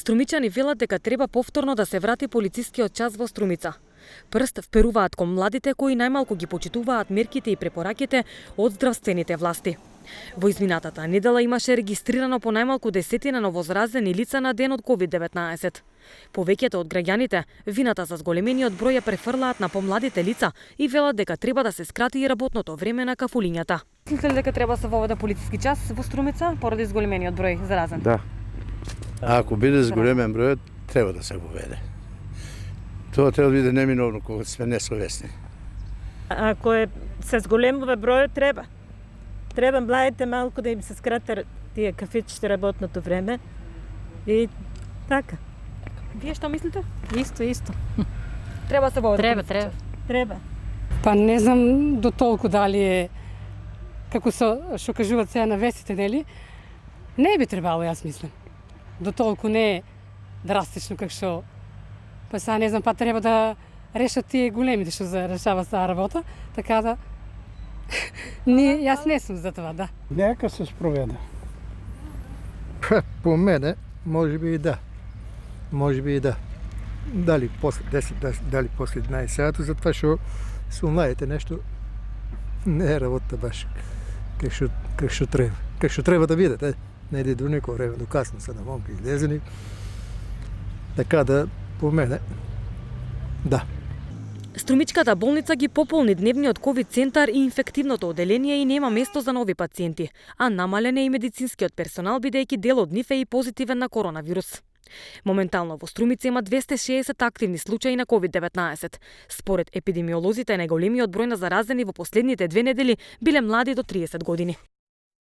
Струмичани велат дека треба повторно да се врати полицискиот час во Струмица. Прст вперуваат кон младите кои најмалку ги почитуваат мерките и препораките од здравствените власти. Во изминатата недела имаше регистрирано по најмалку десетина новозаразени лица на ден од COVID-19. Повеќето од граѓаните вината за зголемениот број ја префрлаат на помладите лица и велат дека треба да се скрати и работното време на кафулињата. Мислите ли дека треба да се воведе полициски час во Струмица поради зголемениот број заразен? Да. Ако биде зголемен број, треба да се воведе. Тоа треба да биде неминовно кога сме несовесни. Ако се зголемува бројот, треба. Треба младите малку да им се скрати тие кафичите работното време и така. Вие што мислите? Исто. Треба да се воведе. Треба. Па не знам до толку дали е како што кажуваат сега на вестите, нели? Не би требало, јас мислам. До толку не е драстично како што. Па сега не знам, па треба да решат тие големите што решава таа работа, така да јас не сум за това, да. Нека се спроведе. По мене, може би и да. Дали после 10, дали после 11 сати, затоа што со младите нешто не е работа баш како што треба. Како што треба да биде, не иде до никој време, до касно се на момки излезени. Така да, по мене, да. Струмичката болница ги пополни дневниот ковид центар и инфективното оделение и нема место за нови пациенти, а намален е и медицинскиот персонал бидејќи дел од нив е и позитивен на коронавирус. Моментално во Струмица има 260 активни случаи на COVID-19. Според епидемиолозите, најголемиот број на заразени во последните 2 недели биле млади до 30 години.